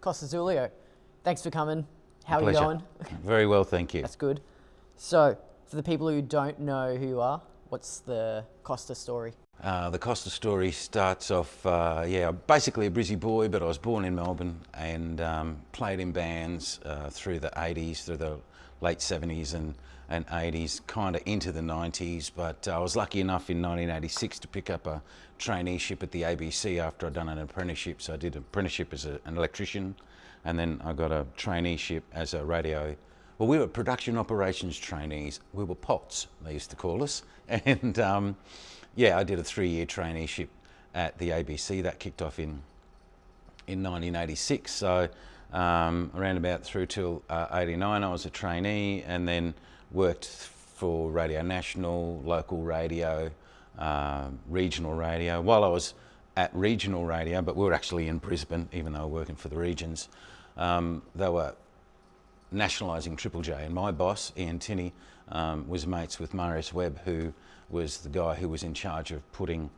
Costa Zouliou, thanks for coming. How are you Pleasure. going? Very well, thank you. That's good. So, for the people who don't know who you are, what's the Costa story? The Costa story starts off, basically a Brizzy boy, but I was born in Melbourne and played in bands through the 80s, through the late 70s and 80s, kind of into the 90s. But I was lucky enough in 1986 to pick up a traineeship at the ABC after I'd done an apprenticeship. So I did an apprenticeship as an electrician, and then I got a traineeship as a radio. Well, we were production operations trainees. We were POTS, they used to call us. And I did a 3-year traineeship at the ABC. That kicked off in 1986. So around about through till 89, I was a trainee, and then worked for Radio National, local radio, regional radio. While I was at regional radio, but we were actually in Brisbane, even though we were working for the regions, they were nationalising Triple J, and my boss, Ian Tinney, was mates with Marius Webb, who was the guy who was in charge of putting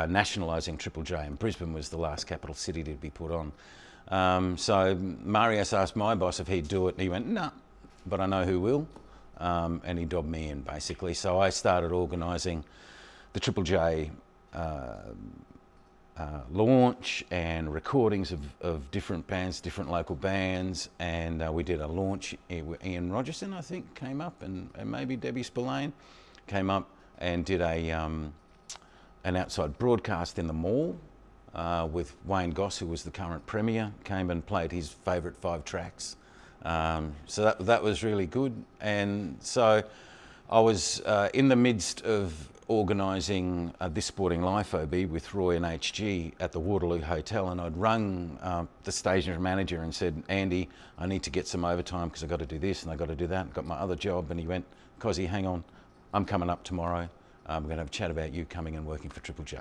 nationalising Triple J, and Brisbane was the last capital city to be put on. So Marius asked my boss if he'd do it, and he went, "No, but I know who will," and he dobbed me in, basically. So I started organising the Triple J launch and recordings of different bands, different local bands, and we did a launch. Ian Rogerson, I think, came up, and maybe Debbie Spillane came up and did an outside broadcast in the mall with Wayne Goss, who was the current premier, came and played his favourite 5 tracks. So that was really good. And so I was in the midst of organising This Sporting Life OB with Roy and HG at the Waterloo Hotel, and I'd rung the station manager and said, "Andy, I need to get some overtime because I've got to do this and I've got to do that. I've got my other job." And he went, "Cozzy, hang on, I'm coming up tomorrow. We're going to have a chat about you coming and working for Triple J."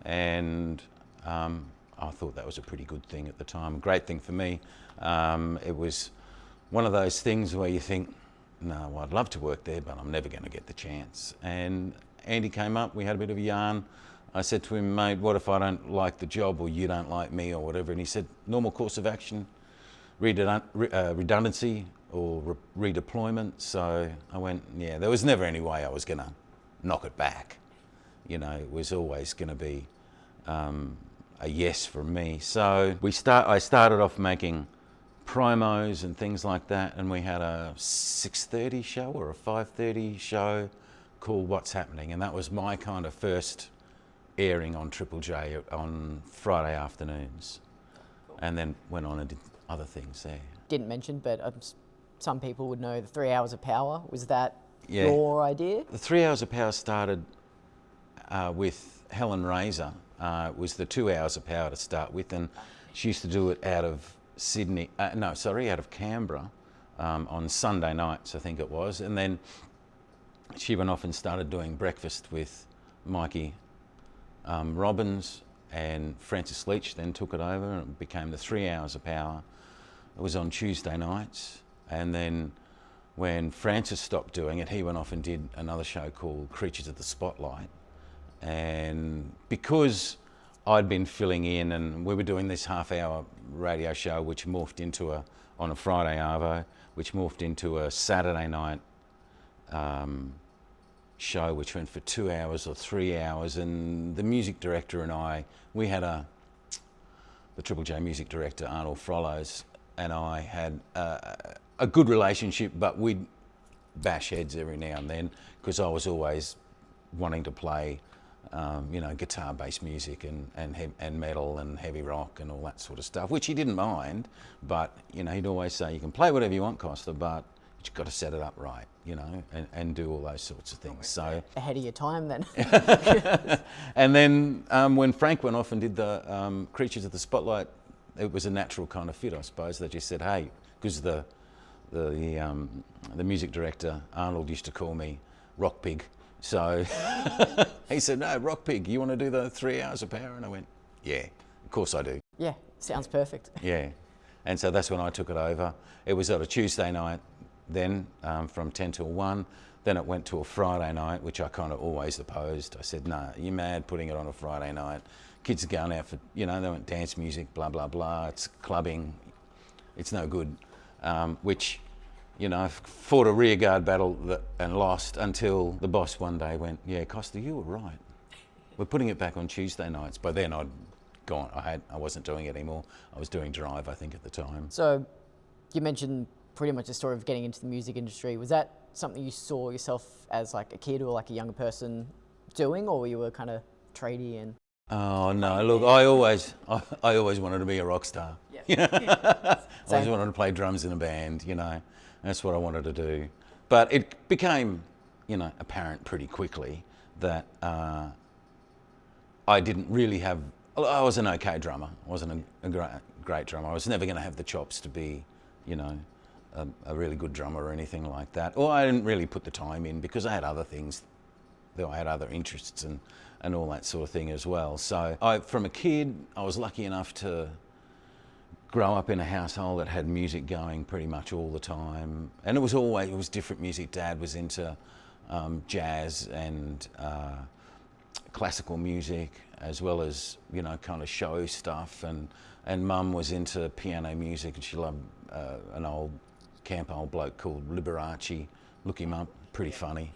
And I thought that was a pretty good thing at the time, a great thing for me. It was one of those things where you think, no, I'd love to work there, but I'm never going to get the chance. And Andy came up, we had a bit of a yarn. I said to him, "Mate, what if I don't like the job, or you don't like me, or whatever?" And he said, "Normal course of action, redundancy or redeployment." So I went, yeah, there was never any way I was going to knock it back. You know, it was always going to be a yes from me. So I started off making promos and things like that, and we had a 6:30 show or a 5:30 show called What's Happening, and that was my kind of first airing on Triple J on Friday afternoons, and then went on and did other things there. Didn't mention, but some people would know the 3 Hours of Power. Was that your idea? The 3 Hours of Power started with Helen Razor. It was the 2 Hours of Power to start with, and she used to do it out of out of Canberra on Sunday nights, I think it was. And then she went off and started doing breakfast with Mikey Robbins, and Francis Leach then took it over, and it became the 3 Hours of Power. It was on Tuesday nights, and then when Francis stopped doing it, he went off and did another show called Creatures of the Spotlight. And because I'd been filling in, and we were doing this half-hour radio show, which morphed into on a Friday arvo, which morphed into a Saturday night show, which went for 2 hours or 3 hours. And the music director and I, we had the Triple J music director, Arnold Frollos, and I had a good relationship, but we'd bash heads every now and then because I was always wanting to play guitar-based music and metal and heavy rock and all that sort of stuff, which he didn't mind. But he'd always say, "You can play whatever you want, Costa, but you've got to set it up right, and do all those sorts of things." So ahead of your time then. And then when Frank went off and did the Creatures of the Spotlight, it was a natural kind of fit, I suppose. They just said, "Hey," because the music director Arnold used to call me Rock Pig. So he said, "No, Rock Pig, you want to do the 3 Hours of Power?" And I went, "Yeah, of course I do." Yeah, sounds perfect. Yeah, and so that's when I took it over. It was on a Tuesday night then, from 10 till 1. Then it went to a Friday night, which I kind of always opposed. I said, "No, you're mad putting it on a Friday night. Kids are going out for, they want dance music, blah, blah, blah. It's clubbing. it's no good. Which, you know, I fought a rearguard battle and lost until the boss one day went, yeah, Costa, you were right. We're putting it back on Tuesday nights. By then I'd gone, I wasn't doing it anymore. I was doing Drive, I think, at the time. So you mentioned pretty much the story of getting into the music industry. Was that something you saw yourself as like a kid or like a younger person doing, or you were kind of tradie and? Oh no! Look, I always wanted to be a rock star. Yeah. I always wanted to play drums in a band. You know, that's what I wanted to do. But it became, you know, apparent pretty quickly that I didn't really have. I was an okay drummer. I wasn't a great drummer. I was never going to have the chops to be, you know, a really good drummer or anything like that. Or I didn't really put the time in because I had other things. I had other interests and all that sort of thing as well. So from a kid, I was lucky enough to grow up in a household that had music going pretty much all the time. And it was different music. Dad was into jazz and classical music, as well as, you know, kind of show stuff. And Mum was into piano music, and she loved an old bloke called Liberace. Look him up, pretty funny.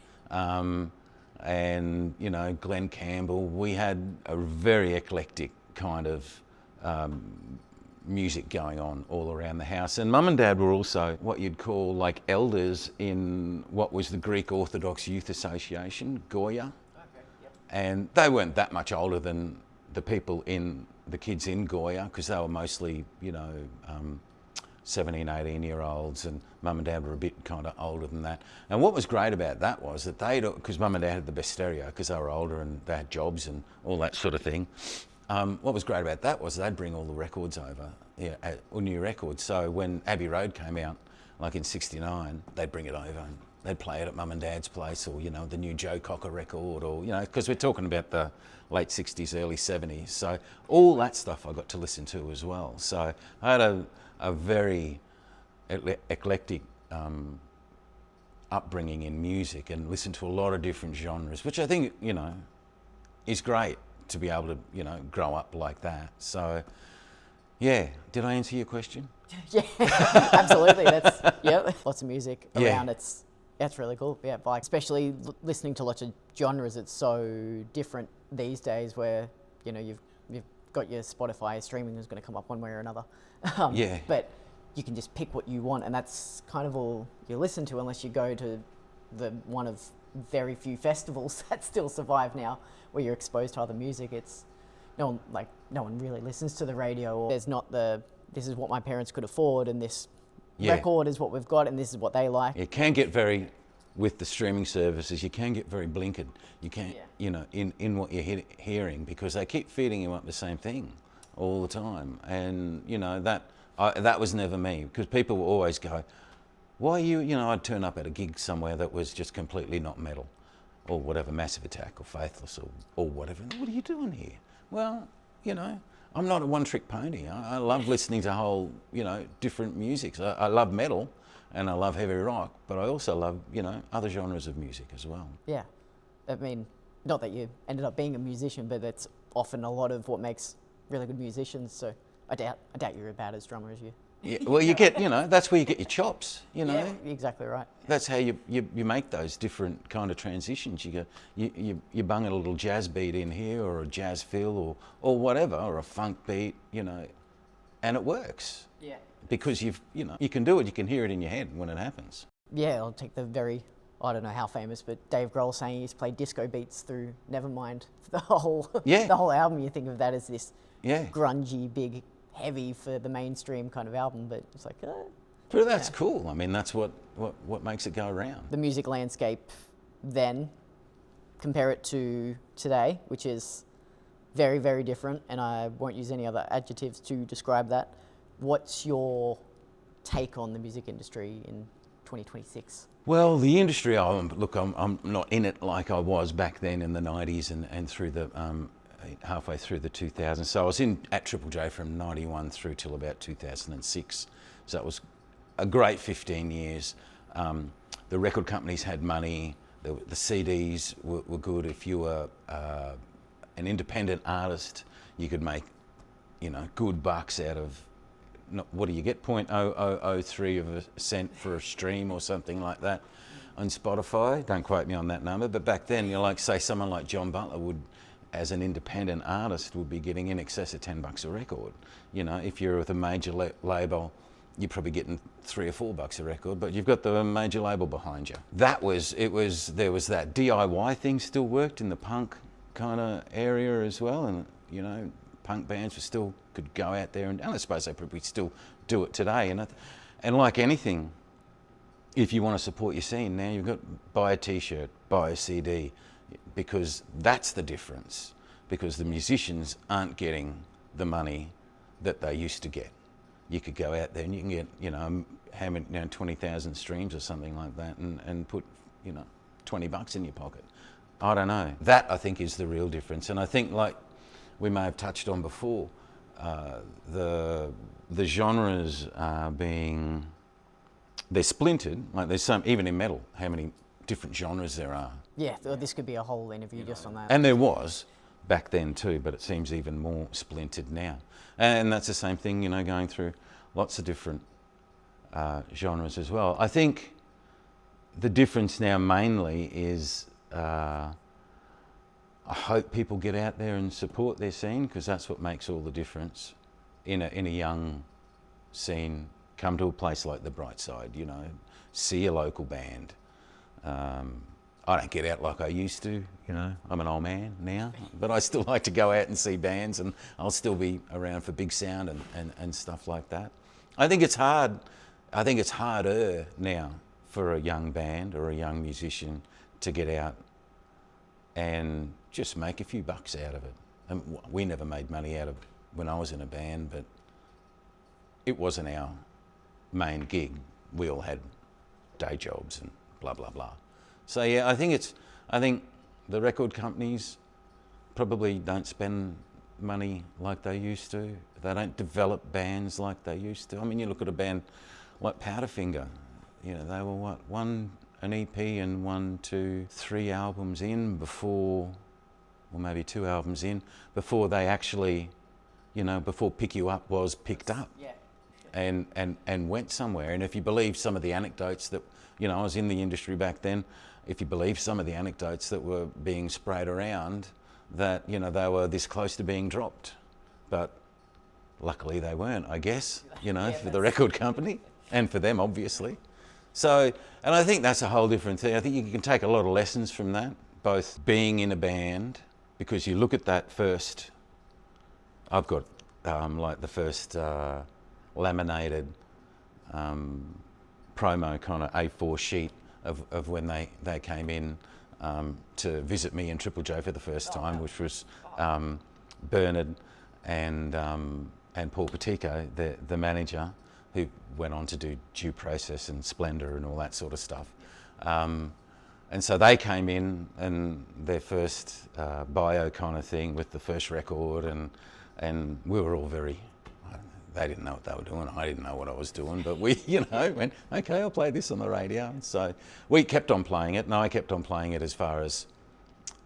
And, you know, Glenn Campbell. We had a very eclectic kind of music going on all around the house. And Mum and Dad were also what you'd call like elders in what was the Greek Orthodox Youth Association, Goya. Okay, yep. And they weren't that much older than the kids in Goya, because they were mostly, you know, 17, 18-year-olds, and Mum and Dad were a bit kind of older than that. And what was great about that was that because Mum and Dad had the best stereo, because they were older and they had jobs and all that sort of thing. What was great about that was they'd bring all the records over, or new records. So when Abbey Road came out, like in '69, they'd bring it over and they'd play it at Mum and Dad's place, or, you know, the new Joe Cocker record, or, you know, because we're talking about the late '60s, early '70s. So all that stuff I got to listen to as well. So I had a very eclectic upbringing in music, and listened to a lot of different genres, which I think, you know, is great to be able to, you know, grow up like that. So, yeah, did I answer your question? Yeah, absolutely. That's, yeah, lots of music around. Yeah. That's really cool. Yeah, like especially listening to lots of genres. It's so different these days, where, you know, you've got your Spotify streaming is going to come up one way or another. Yeah. But you can just pick what you want, and that's kind of all you listen to, unless you go to one of very few festivals that still survive now, where you're exposed to other music. It's no one really listens to the radio, or there's not this is what my parents could afford, and this record is what we've got, and this is what they like. It can get with the streaming services, you can get very blinkered. You can't, you know, in what you're hearing, because they keep feeding you up the same thing all the time. And, you know, that was never me, because people will always go, why you know, I'd turn up at a gig somewhere that was just completely not metal, or whatever, Massive Attack or Faithless or whatever. What are you doing here? Well, you know, I'm not a one-trick pony. I love listening to whole, you know, different music. I love metal and I love heavy rock, but I also love, you know, other genres of music as well. Yeah. I mean, not that you ended up being a musician, but that's often a lot of what makes really good musicians. So I doubt you're about as drummer as you. Yeah, well, you get, you know, that's where you get your chops, you know. Yeah, exactly right. That's how you make those different kind of transitions. You go, you bung a little jazz beat in here, or a jazz fill, or whatever, or a funk beat, you know, and it works. Yeah. Because you can do it, you can hear it in your head when it happens. Yeah, I'll take I don't know how famous, but Dave Grohl saying he's played disco beats through Nevermind for the whole album. You think of that as this grungy, big, heavy for the mainstream kind of album, but it's like, but that's cool. I mean, that's what makes it go around. The music landscape then, compare it to today, which is very, very different, and I won't use any other adjectives to describe that. What's your take on the music industry in 2026? Well, the industry, I'm not in it like I was back then in the 90s and through the halfway through the 2000s. So I was at Triple J from 91 through till about 2006. So that was a great 15 years. The record companies had money. The CDs were good. If you were an independent artist, you could make, you know, good bucks out of what do you get, 0.0003 of a cent for a stream or something like that on Spotify. Don't quote me on that number, but back then, like, say someone like John Butler would, as an independent artist, would be getting in excess of $10 a record. If you're with a major label, you're probably getting $3 or $4 a record, but you've got the major label behind you. There was that DIY thing still worked in the punk kind of area as well, and punk bands could go out there, and I suppose they probably still do it today. And like anything, if you want to support your scene now, you've got buy a T-shirt, buy a CD, because that's the difference. Because the musicians aren't getting the money that they used to get. You could go out there and you can get 20,000 streams or something like that, and put $20 in your pocket. I don't know. That, I think, is the real difference. And I think, like we may have touched on before, the genres are they're splintered. Like, there's some, even in metal, how many different genres there are. Yeah, this could be a whole interview just on that. And there was back then too, but it seems even more splintered now. And that's the same thing, going through lots of different genres as well. I think the difference now mainly is I hope people get out there and support their scene, because that's what makes all the difference in a young scene. Come to a place like the Bright Side, see a local band. I don't get out like I used to, I'm an old man now, but I still like to go out and see bands, and I'll still be around for big sound and stuff like that. I think it's harder now for a young band or a young musician to get out and just make a few bucks out of it. And we never made money out of it when I was in a band, but it wasn't our main gig. We all had day jobs and blah, blah, blah. So yeah, I think the record companies probably don't spend money like they used to. They don't develop bands like they used to. I mean, you look at a band like Powderfinger, they were an EP and 1, 2, 3 albums in before, or maybe 2 albums in, before they actually, before Pick You Up was picked up. Yeah. And went somewhere. And if you believe some of the anecdotes that, I was in the industry back then, if you believe some of the anecdotes that were being sprayed around, that, they were this close to being dropped. But luckily they weren't, I guess, for the record company, and for them, obviously. So, and I think that's a whole different thing. I think you can take a lot of lessons from that, both being in a band, because you look at that first, I've got like the first laminated promo kind of A4 sheet of when they came in to visit me in Triple J for the first time, which was Bernard and Paul Patico, the manager, who went on to do Due Process and Splendour and all that sort of stuff. And so they came in, and their first bio kind of thing with the first record, and we were all very, they didn't know what they were doing, I didn't know what I was doing, but we, went, okay, I'll play this on the radio. So we kept on playing it, and I kept on playing it as far as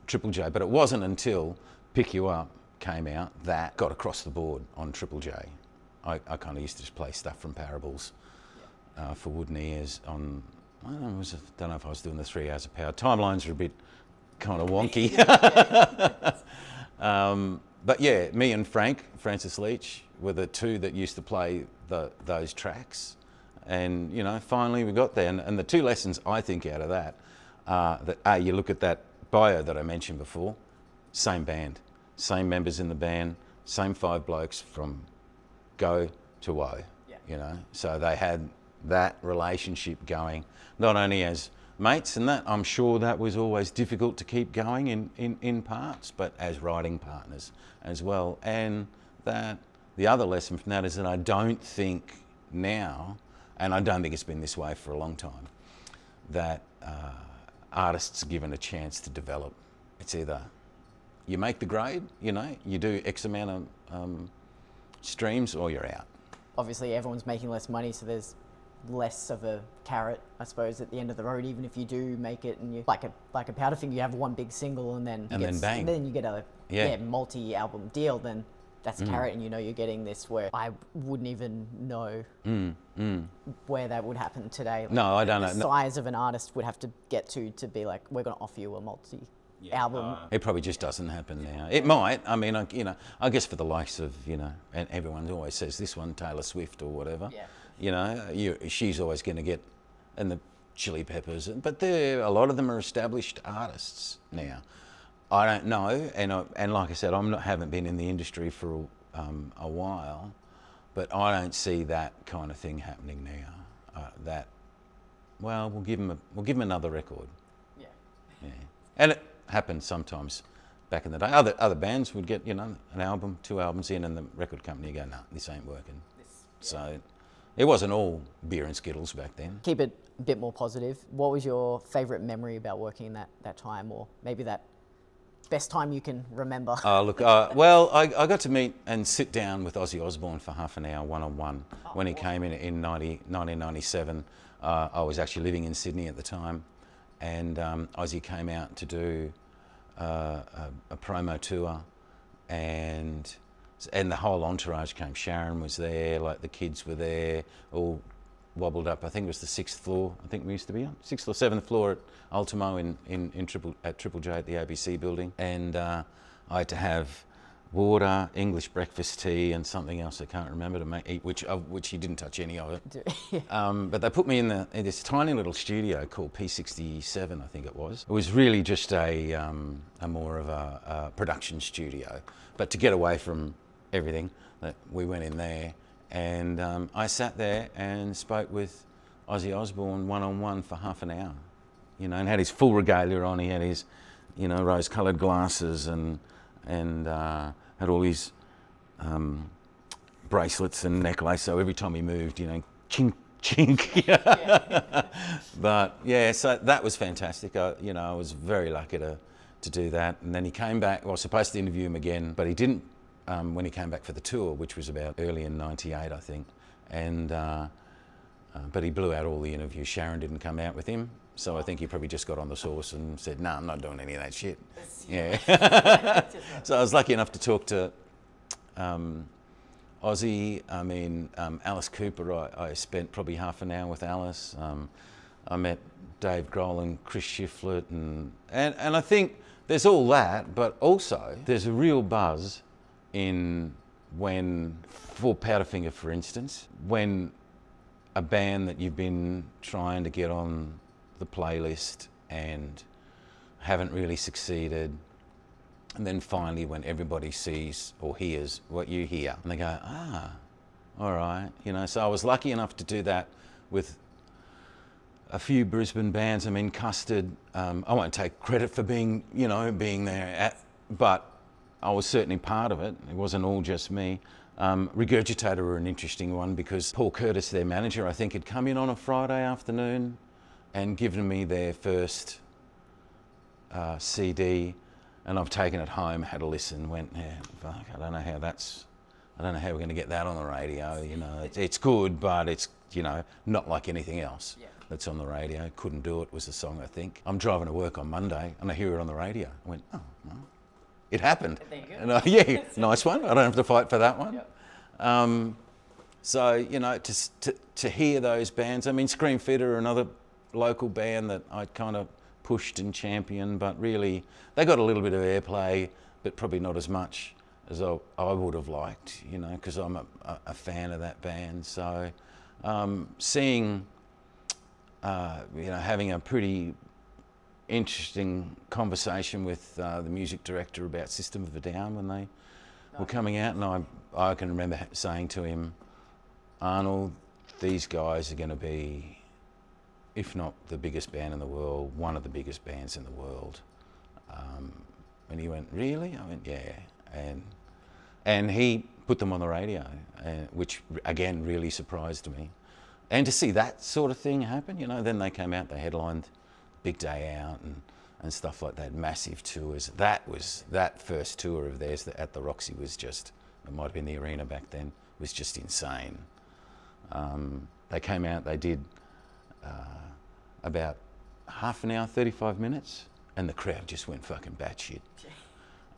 Triple J, but it wasn't until Pick You Up came out that got across the board on Triple J. I kind of used to just play stuff from Parables for Wooden Ears on, I don't know if I was doing the 3 Hours of Power. Timelines are a bit kind of wonky. But yeah, me and Francis Leach, were the two that used to play those tracks. And, finally we got there. And the 2 lessons I think out of that are that, you look at that bio that I mentioned before, same band, same members in the band, same 5 blokes from go to woe, So they had that relationship going, not only as mates, and that I'm sure that was always difficult to keep going in parts, but as writing partners as well. And that the other lesson from that is that I don't think now, and I don't think it's been this way for a long time, that artists are given a chance to develop. It's either you make the grade, you do X amount of streams, or you're out. Obviously everyone's making less money, so there's less of a carrot, I suppose, at the end of the road. Even if you do make it, and you like a Powderfinger, you have one big single, and then bang, and then you get a multi-album deal. Then that's a carrot, and you know you're getting this, where I wouldn't even know where that would happen today. Like, No, I don't the know. size of an artist would have to get to be like, we're going to offer you a multi-album. It probably just doesn't happen now. It might. I mean, I guess for the likes of, and everyone always says this one, Taylor Swift or whatever. Yeah. She's always going to get, and the Chili Peppers, but a lot of them are established artists now. I don't know, and like I said, haven't been in the industry for a while, but I don't see that kind of thing happening now. We'll give them another record. Yeah, and it happened sometimes back in the day. Other bands would get an album, 2 albums in, and the record company would go, "No, this ain't working." So it wasn't all beer and Skittles back then. Keep it a bit more positive. What was your favourite memory about working in that time, or maybe that best time you can remember? Well, I got to meet and sit down with Ozzy Osbourne for half an hour one-on-one when he came in 1997. I was actually living in Sydney at the time, and Ozzy came out to do a promo tour, and the whole entourage came. Sharon was there, like the kids were there, all wobbled up. I think it was the 6th floor. I think we used to be on 6th or 7th floor at Ultimo at Triple J at the ABC building, and I had to have water, English breakfast tea, and something else I can't remember to eat, which he didn't touch any of it. But they put me in this tiny little studio called P67, I think it was. It was really just a more of a production studio, but to get away from everything, that we went in there. And I sat there and spoke with Ozzy Osbourne one-on-one for half an hour, and had his full regalia on. He had his, rose-coloured glasses and had all his bracelets and necklace. So every time he moved, chink, chink. But yeah, so that was fantastic. I was very lucky to do that. And then he came back. I was supposed to interview him again, but he didn't. When he came back for the tour, which was about early in '98, I think, and but he blew out all the interviews. Sharon didn't come out with him, so I think he probably just got on the sauce and said, "No, I'm not doing any of that shit." Yeah. So I was lucky enough to talk to Ozzy. I mean, Alice Cooper. I spent probably half an hour with Alice. I met Dave Grohl and Chris Shiflett, and I think there's all that, but also there's a real buzz for Powderfinger, for instance, when a band that you've been trying to get on the playlist and haven't really succeeded, and then finally when everybody sees or hears what you hear, and they go, all right, so I was lucky enough to do that with a few Brisbane bands. I mean, Custard, I won't take credit for being there, but I was certainly part of it. It wasn't all just me. Regurgitator were an interesting one because Paul Curtis, their manager, I think had come in on a Friday afternoon and given me their first CD, and I've taken it home, had a listen, went, yeah, fuck, I don't know how we're going to get that on the radio. It's good, but it's not like anything else that's on the radio. Couldn't Do It was the song, I think. I'm driving to work on Monday and I hear it on the radio. I went, oh, well. It happened. And nice one. I don't have to fight for that one. Yep. So to hear those bands. I mean, Scream Theatre are another local band that I kind of pushed and championed, but really they got a little bit of airplay, but probably not as much as I would have liked. Because I'm a fan of that band. So seeing, having a pretty interesting conversation with the music director about System of a Down when they were coming out, and I can remember saying to him, Arnold, these guys are going to be, if not the biggest band in the world, one of the biggest bands in the world. And he went, really? I went, yeah. And he put them on the radio, which again really surprised me. And to see that sort of thing happen, then they came out, they headlined Big Day Out and stuff like that, massive tours. That first tour of theirs at the Roxy was just, it might have been the Arena back then, was just insane. They came out, they did about half an hour, 35 minutes, and the crowd just went fucking batshit.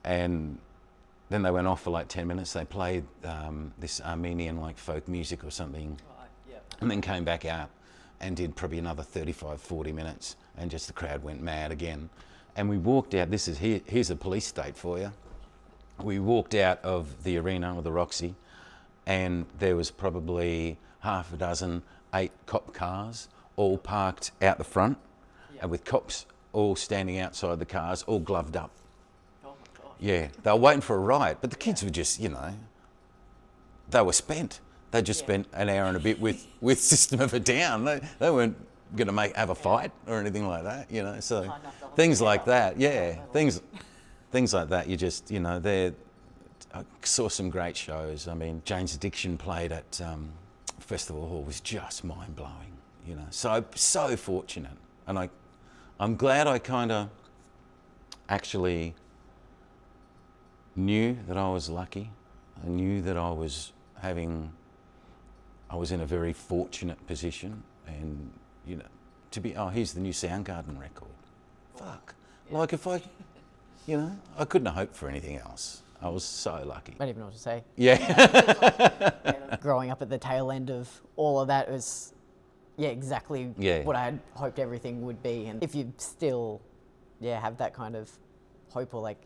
And then they went off for like 10 minutes. They played this Armenian like folk music or something, and then came back out and did probably another 35, 40 minutes, and just the crowd went mad again. And we walked out, here's a police state for you. We walked out of the arena or the Roxy, and there was probably half a dozen, 8 cop cars, all parked out the front, and with cops all standing outside the cars, all gloved up. Oh my God. Yeah, they were waiting for a riot, but the kids were just, they were spent. They just spent an hour and a bit with System of a Down. They weren't going to have a fight or anything like that, So things like that, things like that. You just, I saw some great shows. I mean, Jane's Addiction played at Festival Hall was just mind blowing. So fortunate, and I'm glad I kind of actually knew that I was lucky. I knew that I was in a very fortunate position, and to be, here's the new Soundgarden record. Fuck. Yeah. Like if I couldn't have hoped for anything else. I was so lucky. I don't even know what to say. Yeah. Growing up at the tail end of all of that was, exactly what I had hoped everything would be. And if you still, have that kind of hope, or like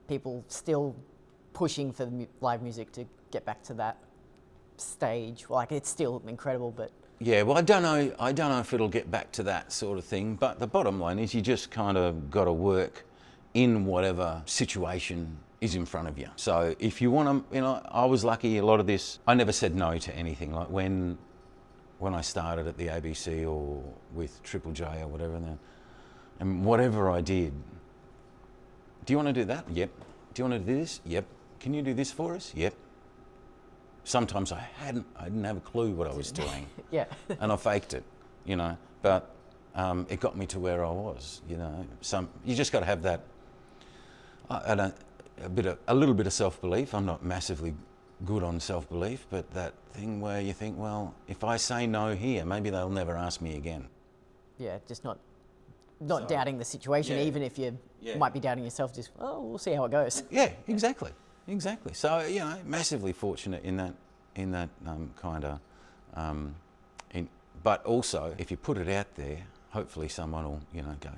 people still pushing for the live music to get back to that stage, like it's still incredible, but yeah, well, I don't know if it'll get back to that sort of thing, but the bottom line is you just kind of got to work in whatever situation is in front of you. So if you want to, I was lucky, a lot of this, I never said no to anything. Like when I started at the ABC or with Triple J or whatever, and whatever I did, do you want to do that? Yep. Do you want to do this? Yep. Can you do this for us? Yep. Sometimes I didn't have a clue what I was doing. Yeah. And I faked it, but it got me to where I was, you just got to have that, a little bit of self-belief. I'm not massively good on self-belief, but that thing where you think, well, if I say no here, maybe they'll never ask me again. Yeah, just not doubting the situation, even if you might be doubting yourself, just, we'll see how it goes. Yeah, exactly. So, massively fortunate in that kind of, but also if you put it out there, hopefully someone will, go,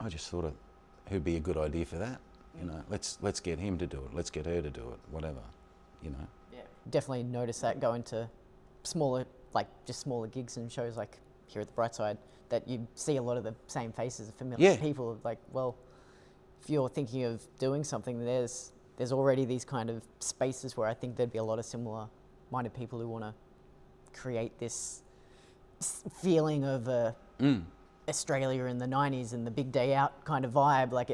I just thought who'd be a good idea for that. Let's get him to do it. Let's get her to do it. Whatever, Yeah. Definitely notice that going to smaller gigs and shows like here at the Bright Side, that you see a lot of the same faces, familiar people. Like, well, if you're thinking of doing something, there's already these kind of spaces where I think there'd be a lot of similar-minded people who want to create this feeling of Australia in the 90s and the big day out kind of vibe. Like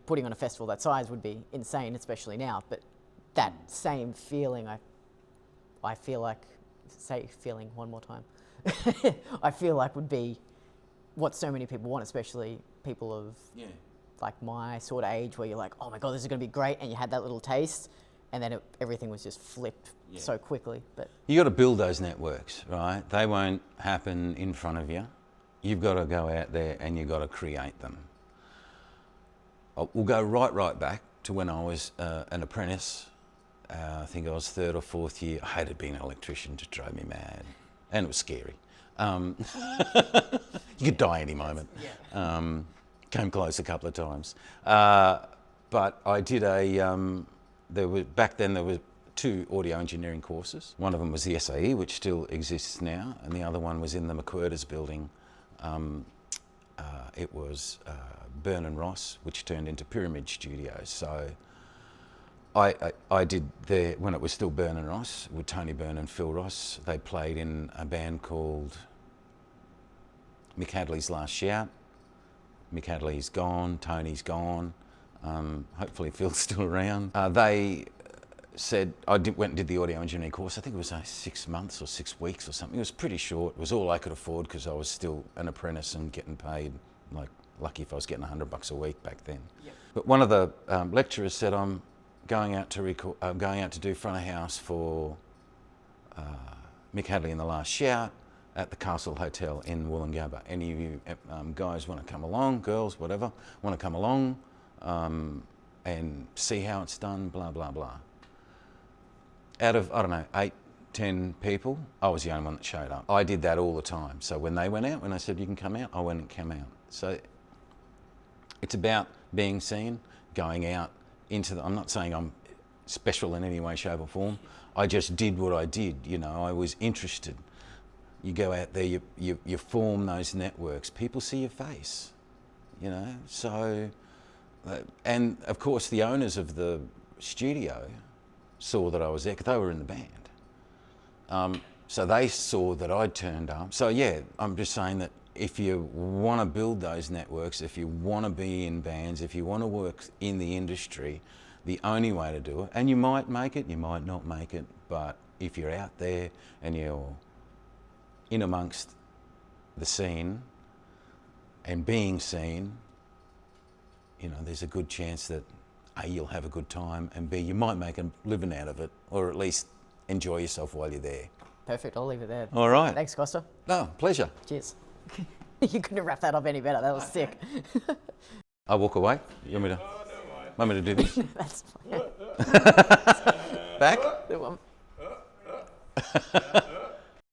putting on a festival that size would be insane, especially now. But that same feeling, I feel like, say feeling one more time, I feel like would be what so many people want, especially people of like my sort of age, where you're like, oh my God, this is going to be great. And you had that little taste, and then everything was just flipped so quickly. But you got to build those networks, right? They won't happen in front of you. You've got to go out there and you've got to create them. We'll go right back to when I was an apprentice. I think I was 3rd or 4th year. I hated being an electrician, it just drove me mad. And it was scary. You could die any moment. Came close a couple of times. But I did back then there were 2 audio engineering courses. One of them was the SAE, which still exists now, and the other one was in the McWhirters building. It was Byrne and Ross, which turned into Pyramid Studios. So I did there when it was still Byrne and Ross with Tony Byrne and Phil Ross. They played in a band called Mick Hadley's Last Shout. Mick Hadley's gone, Tony's gone. Hopefully Phil's still around. They said, went and did the audio engineering course. I think it was 6 months or 6 weeks or something. It was pretty short. It was all I could afford because I was still an apprentice and getting paid, like, lucky if I was getting $100 a week back then. But one of the lecturers said, I'm going out to do front of house for Mick Hadley in the Last Shout at the Castle Hotel in Woolloongabba. Any of you guys want to come along, girls, whatever, want to come along? and see how it's done, blah, blah, blah. Out of, I don't know, 8, 10 people, I was the only one that showed up. I did that all the time. So when they went out, when I said you can come out, I went and came out. So it's about being seen, going out into the, I'm not saying I'm special in any way, shape or form. I just did what I did, you know, I was interested. You go out there, you form those networks, people see your face, you know, so, and of course the owners of the studio saw that I was there, because they were in the band. So they saw that I'd turned up. So yeah, I'm just saying that if you want to build those networks, if you want to be in bands, if you want to work in the industry, the only way to do it, and you might make it, you might not make it, but if you're out there and you're in amongst the scene and being seen, you know, there's a good chance that A, you'll have a good time, and B, you might make a living out of it, or at least enjoy yourself while you're there. Perfect, I'll leave it there. All right. Thanks, Costa. No, pleasure. Cheers. You couldn't wrap that up any better, that was sick. I'll walk away. You want me to do this? That's fine. Back? The one.